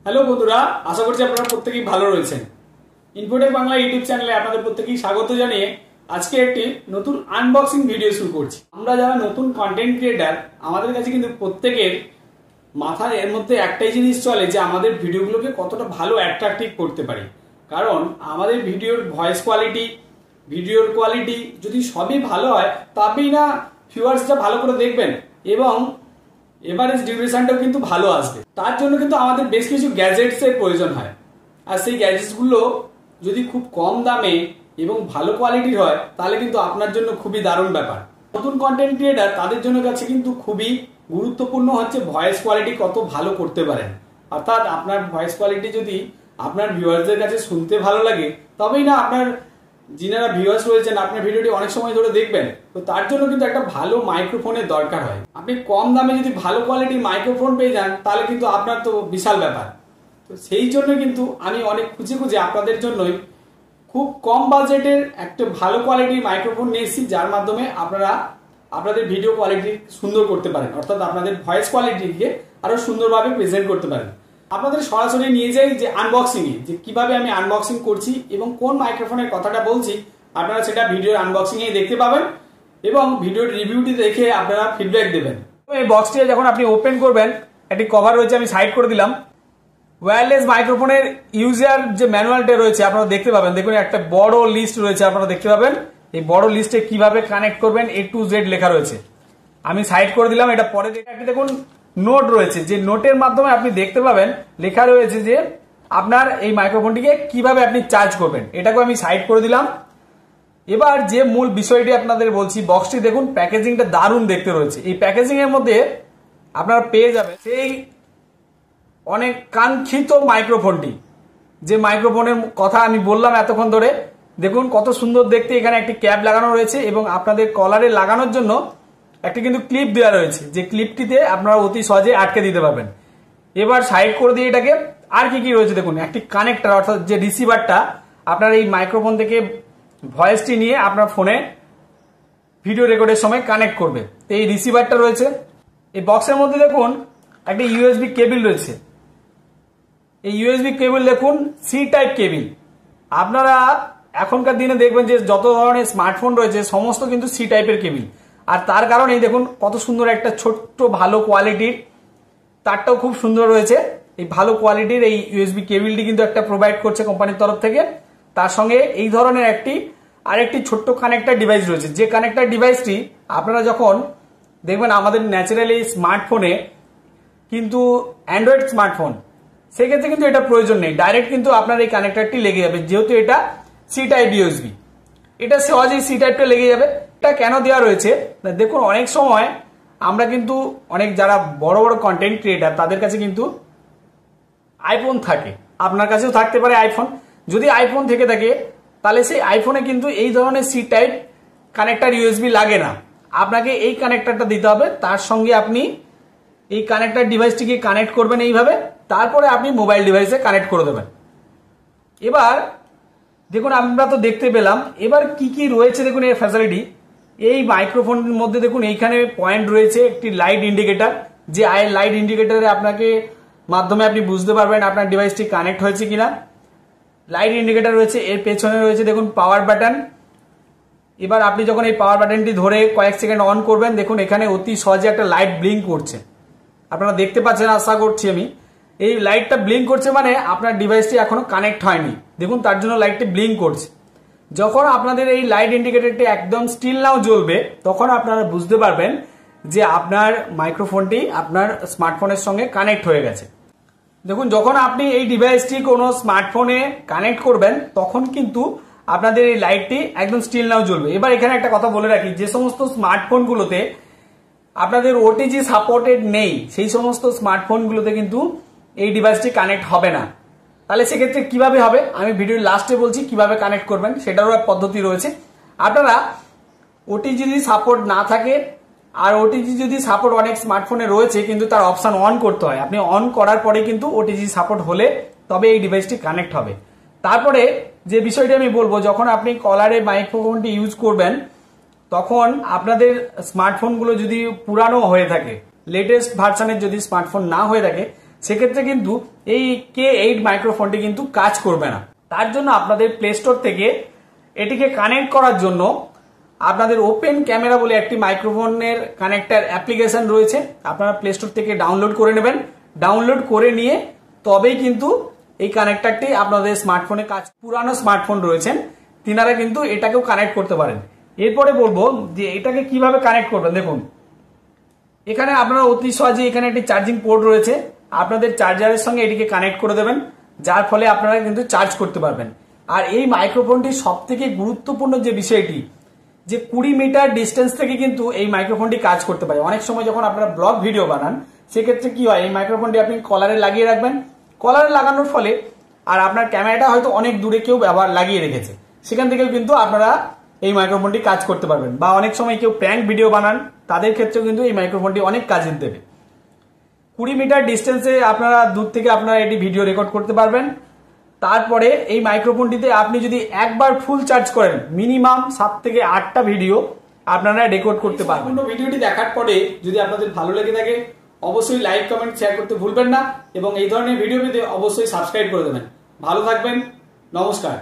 Hello বন্ধুরা, আশা করছি আপনারা প্রত্যেকেই ভালো রয়েছেন। ইনফোটেক বাংলা ইউটিউব চ্যানেলে আপনাদের প্রত্যেকেই স্বাগত জানিয়ে আজকে একটি নতুন আনবক্সিং ভিডিও শুরু করছি। আমরা যারা নতুন কন্টেন্ট ক্রিয়েটার, আমাদের কাছে কিন্তু প্রত্যেকের মাথায় এর মধ্যে একটাই জিনিস চলে যে আমাদের ভিডিওগুলোকে কতটা ভালো অ্যাট্রাকটিভ করতে পারি। কারণ আমাদের ভিডিওর ভয়েস কোয়ালিটি, ভিডিওর কোয়ালিটি যদি সবই ভালো হয় তবেই না ভিউয়ার্সরা ভালো করে দেখবেন এবং এভারেজ ডিউরেশনটাও কিন্তু ভালো আসবে। তার জন্য কিন্তু আমাদের বেশ কিছু গ্যাজেটস এর প্রয়োজন হয়, আর সেই গ্যাজেটসগুলো যদি খুব কম দামে এবং ভালো কোয়ালিটির হয় তাহলে কিন্তু আপনার জন্য খুবই দারুণ ব্যাপার। নতুন কন্টেন্ট ক্রিয়েটার তাদের জন্য কাছে কিন্তু খুবই গুরুত্বপূর্ণ হচ্ছে ভয়েস কোয়ালিটি কত ভালো করতে পারেন। অর্থাৎ আপনার ভয়েস কোয়ালিটি যদি আপনার ভিউয়ার্সদের কাছে শুনতে ভালো লাগে তবেই না আপনার যিনারা ভিউয়ার্স রয়েছেন আপনার ভিডিওটি অনেক সময় ধরে দেখবেন। তো তার জন্য কিন্তু একটা ভালো মাইক্রোফোনের দরকার হয়। আপনি কম দামে যদি ভালো কোয়ালিটির মাইক্রোফোন পেয়ে যান তাহলে কিন্তু আপনার তো বিশাল ব্যাপার। তো সেই জন্য কিন্তু আমি অনেক খুঁজে খুঁজে আপনাদের জন্যই খুব কম বাজেটের একটা ভালো কোয়ালিটির মাইক্রোফোন নিয়ে এসেছি, যার মাধ্যমে আপনারা আপনাদের ভিডিও কোয়ালিটি সুন্দর করতে পারেন, অর্থাৎ আপনাদের ভয়েস কোয়ালিটিকে আরো সুন্দরভাবে প্রেজেন্ট করতে পারেন। আপনাদের সরাসরি নিয়ে যাই যে আনবক্সিং এ, যে কিভাবে আমি আনবক্সিং করছি এবং কোন মাইক্রোফোনের কথাটা বলছি আপনারা সেটা ভিডিওর আনবক্সিং এ দেখতে পাবেন এবং ভিডিওর রিভিউটি দেখে আপনারা ফিডব্যাক দেবেন। এই বক্সটি যখন আপনি ওপেন করবেন, একটি কভার রয়েছে, আমি সাইড করে দিলাম। ওয়্যারলেস মাইক্রোফোনের ইউজার যে ম্যানুয়ালটা রয়েছে আপনারা দেখতে পাবেন। দেখুন একটা বড় লিস্ট রয়েছে, আপনারা দেখতে পাবেন এই বড় লিস্টে কিভাবে কানেক্ট করবেন A to Z লেখা রয়েছে। আমি সাইড করে দিলাম। এটা পরে দেখুন নোট রয়েছে, যে নোটের মাধ্যমে আপনি দেখতে পাবেন লেখা রয়েছে যে আপনার এই মাইক্রোফোনটিকে কিভাবে আপনি চার্জ করবেন। এটাকে আমি সাইড করে দিলাম। এবার যে মূল বিষয়টি আপনাদের বলছি, বক্সটি দেখুন প্যাকেজিংটা দারুণ দেখতে রয়েছে। এই প্যাকেজিং এর মধ্যে আপনারা পেয়ে যাবেন সেই অনেক কাঙ্ক্ষিত মাইক্রোফোনটি, যে মাইক্রোফোনের কথা আমি বললাম এতক্ষণ ধরে। দেখুন কত সুন্দর দেখতে। এখানে একটি ক্যাপ লাগানো রয়েছে এবং আপনাদের কলারে লাগানোর জন্য একটি কিন্তু ক্লিপ দেওয়া রয়েছে, যে ক্লিপটিতে আপনারা অতি সহজে আটকে দিতে পারবেন। এবার সাইড করে দিয়ে এটাকে আর কি কি রয়েছে দেখুন, একটি কানেক্টর, অর্থাৎ যে রিসিভারটা আপনার এই মাইক্রোফোন থেকে ভয়েসটি নিয়ে আপনার ফোনে ভিডিও রেকর্ডের সময় কানেক্ট করবে। তো এই রিসিভারটা রয়েছে। এই বক্সের মধ্যে দেখুন একটা ইউএসবি কেবিল রয়েছে। এই ইউএসবি কেবিল দেখুন সি টাইপ কেবিল। আপনারা এখনকার দিনে দেখবেন যে যত ধরনের স্মার্টফোন রয়েছে সমস্ত কিন্তু সি টাইপের কেবিল, আর তার কারণে দেখুন কত সুন্দর একটা ছোট্ট ভালো কোয়ালিটির, তারটাও খুব সুন্দর রয়েছে। এই ভালো কোয়ালিটির এই ইউএসবি কেবিলটি কিন্তু একটা প্রোভাইড করছে কোম্পানির তরফ থেকে। তার সঙ্গে এই ধরনের আরেকটি ছোট্ট কানেক্টর ডিভাইস রয়েছে, যে কানেক্টর ডিভাইসটি আপনারা যখন দেখবেন আমাদের ন্যাচারালি স্মার্টফোনে কিন্তু অ্যান্ড্রয়েড স্মার্টফোন, সেক্ষেত্রে কিন্তু এটা প্রয়োজন নেই, ডাইরেক্ট কিন্তু আপনার এই কানেক্টরটি লেগে যাবে, যেহেতু এটা সি টাইপ ইউএসবি। এটা সহজেই সি টাইপটা লেগে যাবে। এটা কেন দেওয়া রয়েছে দেখুন, অনেক সময় আমরা কিন্তু অনেক যারা বড় বড় কন্টেন্ট ক্রিয়েটার তাদের কাছে কিন্তু আইফোন থাকে, আপনার কাছেও থাকতে পারে আইফোন। যদি আইফোন থেকে থাকে তাহলে সেই আইফোনে কিন্তু এই ধরনের সি টাইপ কানেক্টর ইউএসবি লাগে না, আপনাকে এই কানেক্টরটা দিতে হবে। তার সঙ্গে আপনি এই কানেক্টর ডিভাইসটিকে কানেক্ট করবেন এইভাবে, তারপরে আপনি মোবাইল ডিভাইসে কানেক্ট করে দেবেন। এবার দেখুন আমরা তো দেখতে পেলাম, এবার কি কি রয়েছে দেখুন এর ফ্যাসিলিটি। এই মাইক্রোফোনের মধ্যে দেখুন এইখানে পয়েন্ট রয়েছে একটি লাইট ইন্ডিকেটর, যে লাইট ইন্ডিকেটরে আপনাকে মাধ্যমে আপনি বুঝতে পারবেন আপনার ডিভাইসটি কানেক্ট হয়েছে কিনা। লাইট ইন্ডিকেটর রয়েছে। এর পেছনে রয়েছে দেখুন পাওয়ার বাটন। এবার আপনি যখন এই পাওয়ার বাটনটি ধরে কয়েক সেকেন্ড অন করবেন, দেখুন এখানে অতি সহজে একটা লাইট ব্লিঙ্ক করছে, আপনারা দেখতে পাচ্ছেন আশা করছি আমি। এই লাইটটা ব্লিঙ্ক করছে মানে আপনার ডিভাইসটি এখনো কানেক্ট হয়নি, দেখুন তার জন্য লাইটটি ব্লিঙ্ক করছে। যখন আপনাদের এই লাইট ইন্ডিকেটরটি একদম স্টিল নাও জ্বলবে তখন আপনারা বুঝতে পারবেন যে আপনার মাইক্রোফোনটি আপনার স্মার্টফোনের সঙ্গে কানেক্ট হয়ে গেছে। দেখুন যখন আপনি এই ডিভাইসটি কোনো স্মার্টফোনে কানেক্ট করবেন তখন কিন্তু আপনাদের এই লাইটটি একদম স্টিল নাও জ্বলবে। এবার এখানে একটা কথা বলে রাখি, যে সমস্ত স্মার্টফোনগুলোতে আপনাদের ওটিজি সাপোর্টেড নেই সেই সমস্ত স্মার্টফোনগুলোতে কিন্তু এই ডিভাইসটি কানেক্ট হবে না। তাহলে সেক্ষেত্রে কিভাবে হবে আমি ভিডিওর লাস্টে বলছি, কিভাবে কানেক্ট করবেন সেটারও এক পদ্ধতি রয়েছে। আপনারা ওটিজি যদি সাপোর্ট না থাকে, আর ওটিজি যদি সাপোর্ট অনেক স্মার্টফোনে রয়েছে কিন্তু তার অপশন অন করতে হয়, আপনি অন করার পরে কিন্তু ওটিজি সাপোর্ট হলে তবে এই ডিভাইসটি কানেক্ট হবে। তারপরে যে বিষয়টি আমি বলবো, যখন আপনি কলারে মাইক্রোফোনটি ইউজ করবেন তখন আপনাদের স্মার্টফোনগুলো যদি পুরানো হয়ে থাকে, লেটেস্ট ভার্সনের যদি স্মার্টফোন না হয়ে থাকে, সেক্ষেত্রে কিন্তু এই K8 মাইক্রোফোনটি কিন্তু কাজ করবে না। তার জন্য আপনাদের প্লে স্টোর থেকে এটিকে কানেক্ট করার জন্য আপনাদের ওপেন ক্যামেরা বলে একটি মাইক্রোফোনের কানেক্টার অ্যাপ্লিকেশন রয়েছে, আপনারা প্লে স্টোর থেকে ডাউনলোড করে নেবেন। ডাউনলোড করে নিয়ে তবেই কিন্তু এই কানেক্টারটি আপনাদের স্মার্টফোনে কাজ, পুরানো স্মার্টফোন রয়েছেন তিনারা কিন্তু এটাকেও কানেক্ট করতে পারেন। এরপরে বলবো যে এটাকে কিভাবে কানেক্ট করবেন। দেখুন এখানে আপনারা অতি সহজে এখানে একটি চার্জিং পোর্ট রয়েছে, আপনাদের চার্জারের সঙ্গে এটিকে কানেক্ট করে দেবেন, যার ফলে আপনারা কিন্তু চার্জ করতে পারবেন। আর এই মাইক্রোফোনটির সব থেকে গুরুত্বপূর্ণ যে বিষয়টি, যে 20 মিটার ডিস্টেন্স থেকে কিন্তু এই মাইক্রোফোনটি কাজ করতে পারে। অনেক সময় যখন আপনারা ব্লগ ভিডিও বানান সেক্ষেত্রে কি হয়, এই মাইক্রোফোনটি আপনি কলারে লাগিয়ে রাখবেন, কলারে লাগানোর ফলে আর আপনার ক্যামেরাটা হয়তো অনেক দূরে কেউ ব্যবহার লাগিয়ে রেখেছে, সেখান থেকেও কিন্তু আপনারা এই মাইক্রোফোনটি কাজ করতে পারবেন। বা অনেক সময় কেউ প্র্যাঙ্ক ভিডিও বানান, তাদের ক্ষেত্রেও কিন্তু এই মাইক্রোফোনটি অনেক কাজে দেবে। 20 মিটার ডিস্টেন্সে আপনারা দূর থেকে আপনারা এটি ভিডিও রেকর্ড করতে পারবেন। তারপরে এই মাইক্রোফোনটিতে আপনি যদি একবার ফুল চার্জ করেন মিনিমাম 7 থেকে 8টা ভিডিও আপনারা রেকর্ড করতে পারবেন। ভিডিওটি দেখার পরে যদি আপনাদের ভালো লেগে থাকে অবশ্যই লাইক কমেন্ট শেয়ার করতে ভুলবেন না এবং এই ধরনের ভিডিও পেতে অবশ্যই সাবস্ক্রাইব করে দেবেন। ভালো থাকবেন, নমস্কার।